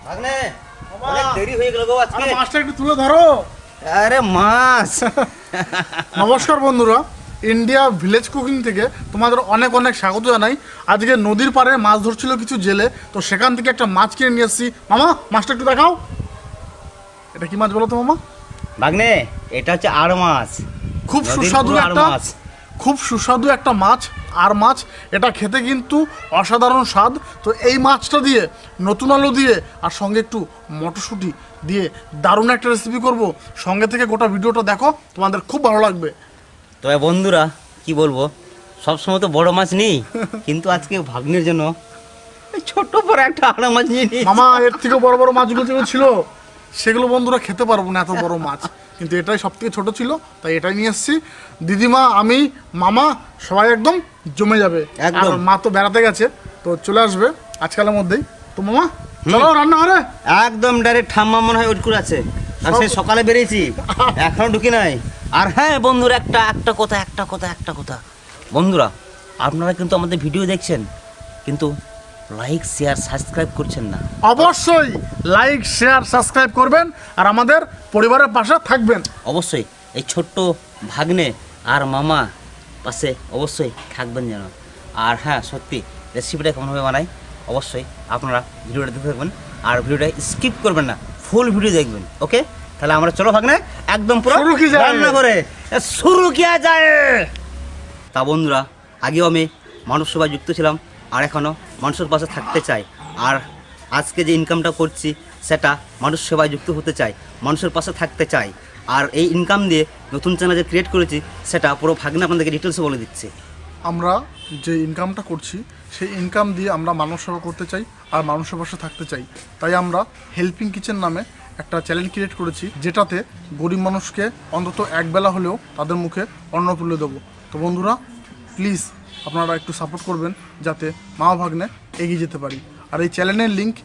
ভাগ্নে অনেক দেরি হয়ে গেল গো আজকে। আরে মাছটা একটু তুলে ধরো। আরে মাছ। নমস্কার বন্ধুরা, ইন্ডিয়া ভিলেজ কুকিং থেকে তোমাদের অনেক অনেক স্বাগত জানাই। আজকে নদীর পাড়ে মাছ ধরছিল কিছু জেলে, তো সেখান থেকে একটা মাছ কিনে নিয়ে এসেছি। মামা মাছটা একটু দেখাও, এটা কি মাছ বলো তো মামা? ভাগ্নে এটা হচ্ছে আর মাছ, খুব সুস্বাদু একটা মাছ, খুব সুস্বাদু একটা মাছ। আর মাছ এটা খেতে কিন্তু অসাধারণ স্বাদ। তো এই মাছটা দিয়ে নতুন আলু দিয়ে আর সঙ্গে একটু মটরশুঁটি দিয়ে দারুণ একটা রেসিপি করব। সঙ্গে থেকে গোটা ভিডিওটা দেখো, তোমাদের খুব ভালো লাগবে। তবে বন্ধুরা কি বলবো, সবসময় তো বড় মাছ নেই, কিন্তু আজকে ভাগ্নের জন্য ছোট্ট বড় একটা আর মাছ নিয়ে নিই। মামা এর থেকে বড় বড় মাছগুলো যেগুলো ছিল সেগুলো বন্ধুরা খেতে পারবো না, এত বড় মাছ, কিন্তু এটাই সব থেকে ছোটো ছিল, তাই এটাই নিয়ে এসেছি। দিদিমা, আমি, মামা সবাই একদম জমে যাবে। আর মা তো বেড়াতে গেছে, তো চলে আসবে আজকালের মধ্যেই। তো মামা চলো রান্না করে। একদম ডাইরেক্ট ঠাম্মা মনে হয় ওয়েট করে আছে, আর সেই সকালে বেরিয়েছি এখনো ঢুকি নাই। আর হ্যাঁ বন্ধুরা, একটা কথা বন্ধুরা, আপনারা কিন্তু আমাদের ভিডিও দেখছেন কিন্তু লাইক শেয়ার সাবস্ক্রাইব করছেন না। অবশ্যই লাইক শেয়ার সাবস্ক্রাইব করবেন আর আমাদের পরিবারের পাশে থাকবেন। অবশ্যই এই ছোট্ট ভাগ্নে আর মামা পাশে অবশ্যই থাকবেন যেন। আর হ্যাঁ সত্যি রেসিপিটা কেমনভাবে বানাই অবশ্যই আপনারা ভিডিওটা দেখতে থাকবেন, আর ভিডিওটা স্কিপ করবেন না, ফুল ভিডিও দেখবেন। ওকে, তাহলে আমরা চলো ভাগ্নে একদম পুরো রান্না করে শুরু কিয়া যায়। তা বন্ধুরা, আগেও আমি মানুষ সেবায় যুক্ত ছিলাম, আর এখনও মানুষের পাশে থাকতে চাই। আর আজকে যে ইনকামটা করছি সেটা মানুষ সেবায় যুক্ত হতে চাই, মানুষের পাশে থাকতে চাই। আর এই ইনকাম দিয়ে নতুন চ্যানেল যে ক্রিয়েট করেছি সেটা পুরো ভাগ্নে আপনাদেরকে ডিটেলসে বলে দিচ্ছি। আমরা যে ইনকামটা করছি সেই ইনকাম দিয়ে আমরা মানুষ সেবা করতে চাই আর মানুষের পাশে থাকতে চাই। তাই আমরা হেল্পিং কিচেন নামে একটা চ্যানেল ক্রিয়েট করেছি, যেটাতে গরিব মানুষকে অন্তত একবেলা হলেও তাদের মুখে অন্ন তুলে দেবো। তো বন্ধুরা প্লিজ আপনারা একটু সাপোর্ট করবেন যাতে মা ভাগ্নে এগিয়ে যেতে পারি। আর এই চ্যানেলের লিঙ্ক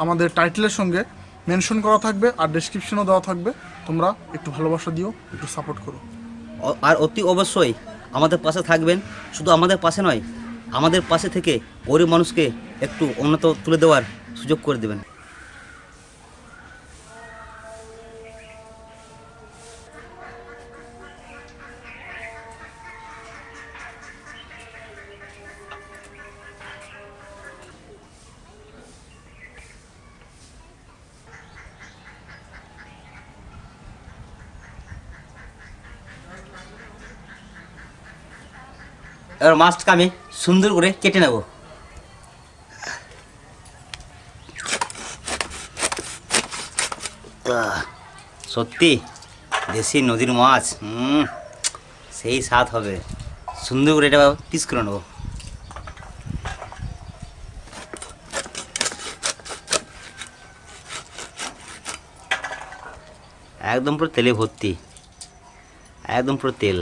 আমাদের টাইটেলের সঙ্গে মেনশন করা থাকবে আর ডেসক্রিপশনও দেওয়া থাকবে। তোমরা একটু ভালোবাসা দিও, একটু সাপোর্ট করো। আর অতি অবশ্যই আমাদের পাশে থাকবেন, শুধু আমাদের পাশে নয়, আমাদের পাশে থেকে গরিব মানুষকে একটু উন্নত তুলে দেওয়ার সুযোগ করে দেবেন। এবার মাছটাকে আমি সুন্দর করে কেটে নেব। সত্যি দেশি নদীর মাছ, সেই স্বাদ হবে। সুন্দর করে এটা পিস করে নেব। একদম পুরো তেলে ভর্তি, একদম পুরো তেল।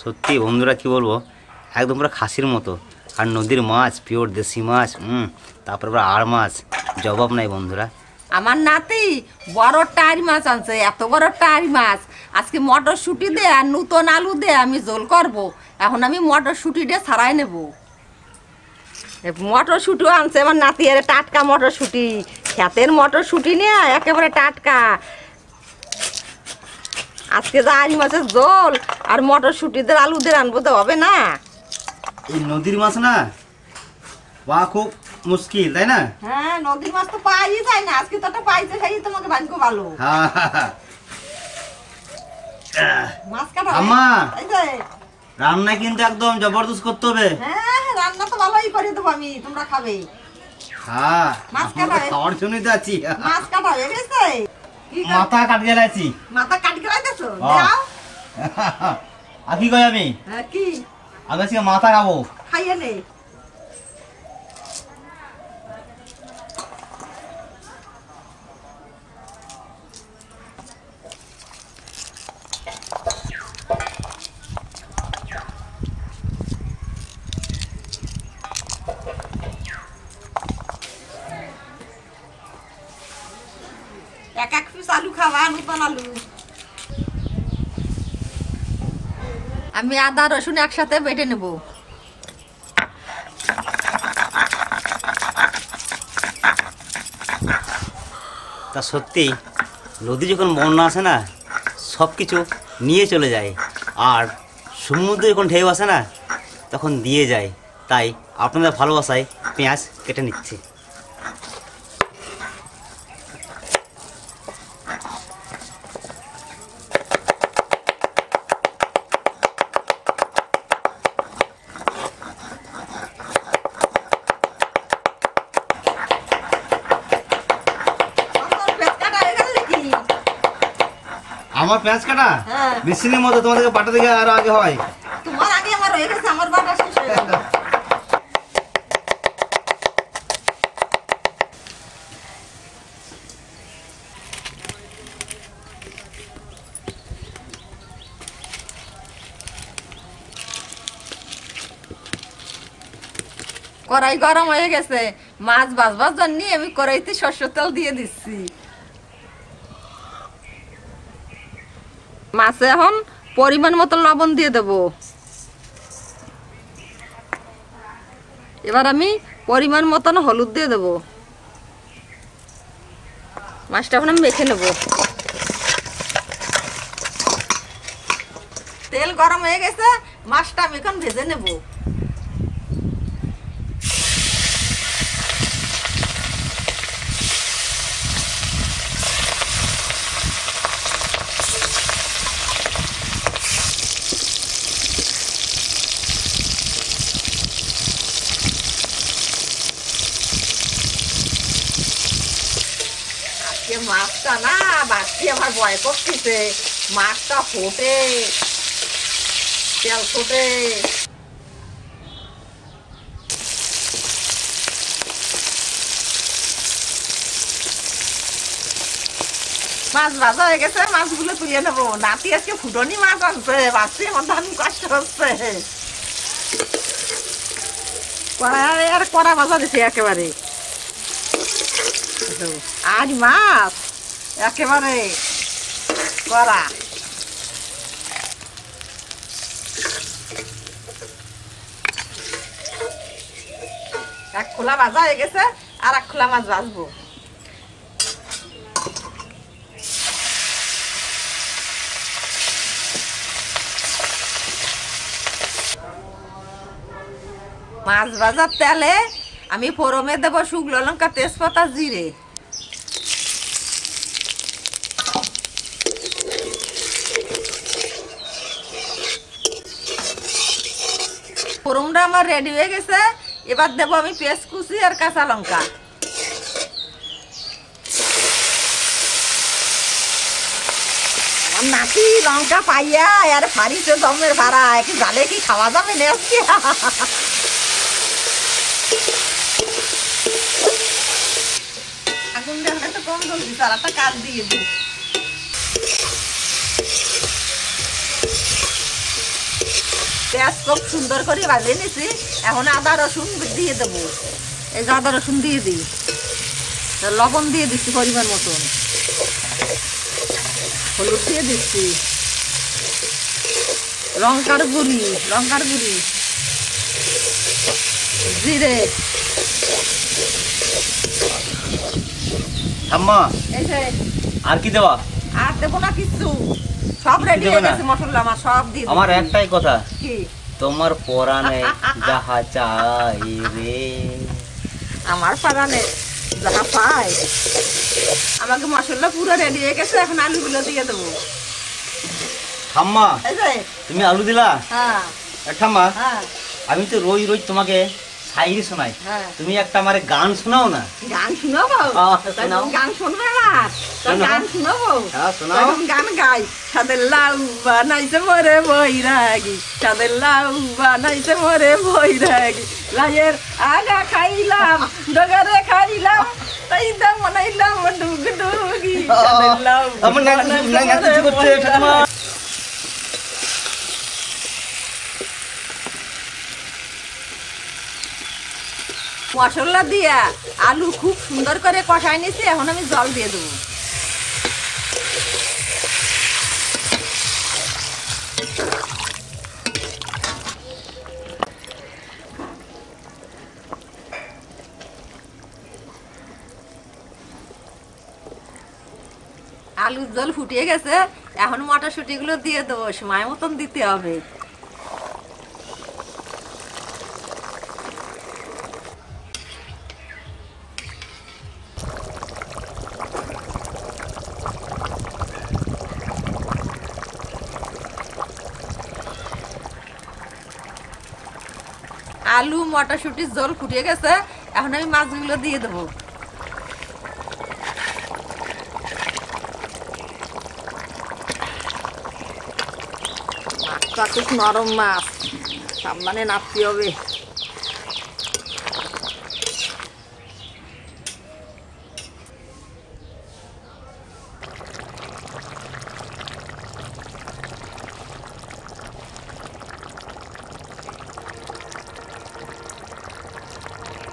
সত্যি বন্ধুরা কি বলবো, একদম পুরো খাসির মতো। আর নদীর মাছ, পিওর দেশি মাছ, তারপরে আর মাছ, জবাব নাই বন্ধুরা। আমার নাতি বড় টাইর মাছ আনছে, এত বড় টাইর মাছ। আজকে মটরশুঁটি দে আর নতুন আলু দে আমি ঝোল করব। এখন আমি মটরশুঁটি দিয়ে ছাড়াই নেব। মটরশুঁটিও আনছে আমার নাতি, এর টাটকা মটরশুঁটি, ক্ষেতের মটরশুঁটি নিয়ে একেবারে টাটকা। আজকে যা আড়ি মাছের ঝোল আর মটরশুঁটি দিয়ে আলু দিয়ে আনবো তো হবে না। এই নদীর মাছ না পাওয়া খুব মুশকিল, তাই না? হ্যাঁ, নদীর মাছ তো পাই যায় না, আজকে তো একটা পাইছে, খাই তোমাকে ভাগ্য ভালো। মাছ কাটা রান্না কিন্তু একদম জবরদস্ত করতে হবে। হ্যাঁ, রান্না তো ভালোই করে দেবো আমি, তোমরা খাবে। হ্যাঁ, মাছ কাটা খাওয়ার জন্যই তো আছি। মাছ কাটা হয়ে গেছে, মাথা কাট গেলাছি। মাথা কাট গেলাইতেছো, দাও। আর কি কই আমি? হ্যাঁ, কি আমি আজকে মাথা খাবো, খাইয়ে নে। এক এক পিস আলু খাওয়া, নতুন আলু। আমি আদা রসুন একসাথে বেটে নেব। তা সত্যি নদী যখন বন্যা আসে না সব কিছু নিয়ে চলে যায়, আর সমুদ্রে যখন ঢেউ আসে না তখন দিয়ে যায়। তাই আপনাদের ভালোবাসায় পেঁয়াজ কেটে নিচ্ছি। আমার পেঁয়াজ কাটা হ্যাঁ। মেশিনের মধ্যে তোমাদেরকে বাটা থেকে আরো আগে হয়। তোমার আগে আমার হয়ে গেছে, আমার বাটা শেষ হয়ে গেল। কড়াই গরম হয়ে গেছে, মাছ ভাজবার জন্য আমি কড়াইতে সরষের তেল দিয়ে দিচ্ছি। মাছে এখন পরিমাণ মতো লবণ দিয়ে দেব। এবার আমি পরিমাণ মতন হলুদ দিয়ে দেব। মাছটা এখন আমি মেখে নেব। তেল গরম হয়ে গেছে, মাছটা আমি এখন ভেজে নেব। মাছটা না বাড়তি আমার ভয় করতেছে, মাছটা ফোটে, তেল ফোটে। মাছ ভাজা হয়ে গেছে, মাছগুলো তুলে নেবো। নাতি আজকে ফুটনি মাছ আনছে, বাড়তি আমার ধান কষ্ট হচ্ছে। আর কড়া ভাজা দিছে একেবারে। আজ মাছ একেবারে কড়া। এক খোলা ভাজা হয়ে গেছে, আর এক খোলা মাছ ভাজবো। মাছ ভাজার তেলে আমি ফোড়নে দেব শুকনো লঙ্কা, তেজপাতা, জিরে। ফোড়নটা আমার রেডি হয়ে গেছে, এবার দেবো আমি পেঁয়াজ কুচি আর কাঁচা লঙ্কা। আমার নাতি লঙ্কা পাইয়া আর ফারিছে জমের ভাড়া, কি জালে কি খাওয়া যাবে না আজকে? আগুন দেখলে একটা কম জল দিতে, আর একটা কাজ দিয়ে দিই। পেঁয়াজ খুব সুন্দর করে ভাজে নিছি, এখন আদা রসুন দিয়ে দেবো। এই যে আদা রসুন দিয়ে দিই, লবণ দিয়ে দিচ্ছি পরিমাণ মতন, হলুদ দিয়ে দিচ্ছি, লঙ্কার গুঁড়ি, জিরে। আম্মা এই যে আর কি দেওয়া? আর দেবো না কিছু, সব রেডি হয়ে গেছে মশলা, আমার সব দিয়ে দিচ্ছি। আমার একটাই কথা, কি? তোমার পরাণে যাহা চাই রে। আমার পারানে যাহা পাই। আমাকে মশলা পুরো রেডি হয়ে গেছে, এখন আলুগুলো দিয়ে দেবো। ঠাম্মা এই যে তুমি আলু দিলা? হ্যাঁ ঠাম্মা হ্যাঁ আমি তো রোজ রোজ তোমাকে শায়রি শোনাই, হ্যাঁ। তুমি একটা আমার গান শোনাও না? গান শুনাবো? শোনাও। গান শুনবে আমার? শোনাও। গান শুনাবো? হ্যাঁ, শোনাও। তখন গান গাই। সাদের লাউ বানাইছে মোরে বৈরাগী, সাদের লাউ বানাইছে মোরে বৈরাগী, লাইয়ের আগা খাইলাম, ডগারে খাইলাম, তাই দাম বানাইলাম ডুগ ডুগি, সাদের লাউ আমার নাক কিছু করছে ঠাম্মা। মশলা দিয়া আলু খুব সুন্দর করে কষাই নিছি, এখন আমি জল দিয়ে দেবো। জল ফুটিয়ে গেছে, এখন মটরশুঁটিগুলো দিয়ে দেবো, সময় মতন দিতে হবে। আলু মটরশুঁটির জল ফুটিয়ে গেছে, এখন আমি মাছগুলো দিয়ে দেবো। মাছটা খুব নরম মাছ, সাবধানে নাপতে হবে।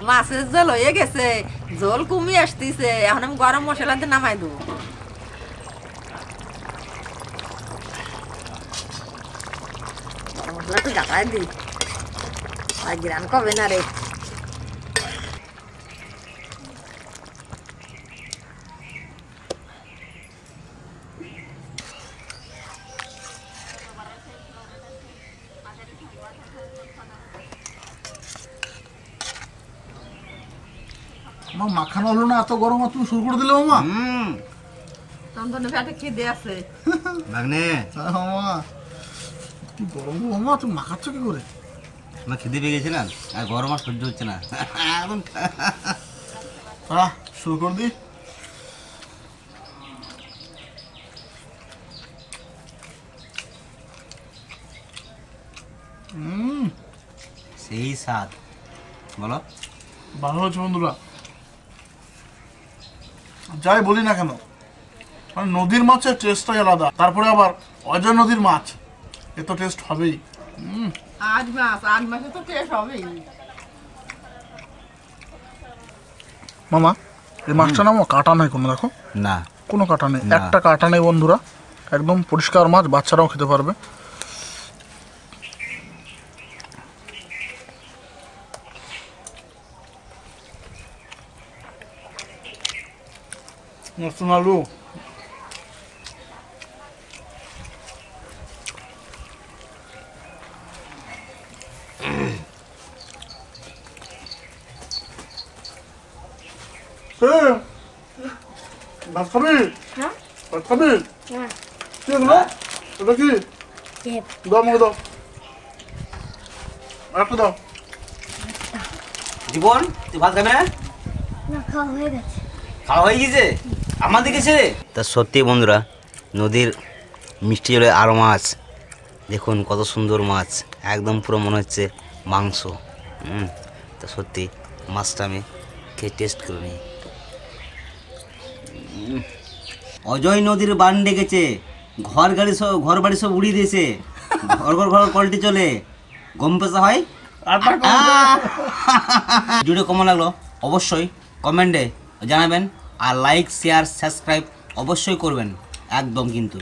মাছের জল হয়ে গেছে, জল কমিয়ে আসতেছে, এখন আমি গরম মশলা দিয়ে নামাই দেবো। গরম মশলা একটু গাটাই দিই, আর গ্রান কবে না রে। আমার মাখানো হলো না, এত গরম আর তুমি শুরু করে দিলে মামা। চন্দনের পেটে খিদে আছে। ভাগ্নে মামা কি গরম গো মামা, তুমি মাখাচ্ছ কি করে? আমার খিদে পেয়ে গেছে না, আর গরম আর সহ্য হচ্ছে না একদম। শুরু করে দি। সেই স্বাদ, বলো। ভালো হচ্ছে বন্ধুরা, যাই বলি না কেন, মানে নদীর মাছের টেস্টটাই আলাদা, তারপরে আবার অজয় নদীর মাছ, এ তো টেস্ট হবেই। আজ মাসে তো টেস্ট হবেই। মামা এই মাছটা না কাটা নেই কোনো, দেখো না কোনো কাটা নেই, না। একটা কাটা নেই বন্ধুরা, একদম পরিষ্কার মাছ, বাচ্চারাও খেতে পারবে। নতুন আলু, ভাত খাবি? ভাত খাবি? কি এগুলো? এটা কি? দাও আমাকে দাও, আরেকটা দাও। জীবন তুই ভাত খাবি না? খাওয়া হয়ে গেছে আমাদের কাছে। তা সত্যি বন্ধুরা, নদীর মিষ্টি জলে আরও মাছ, দেখুন কত সুন্দর মাছ, একদম পুরো মনে হচ্ছে মাংস। তা সত্যি মাছটা আমি খেয়ে টেস্ট করে নিই। অজয় নদীর বান ডেকেছে, ঘর বাড়ি সব উড়িয়ে দিয়েছে, ঘর কলটি চলে, গম পেশা হয়। ভিডিও কেমন লাগলো অবশ্যই কমেন্টে জানাবেন, আর লাইক শেয়ার সাবস্ক্রাইব অবশ্যই করবেন একদম কিন্তু।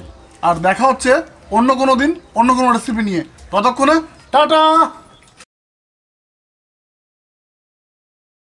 আর দেখা হচ্ছে অন্য কোনো দিন অন্য কোনো রেসিপি নিয়ে, ততক্ষণে টাটা।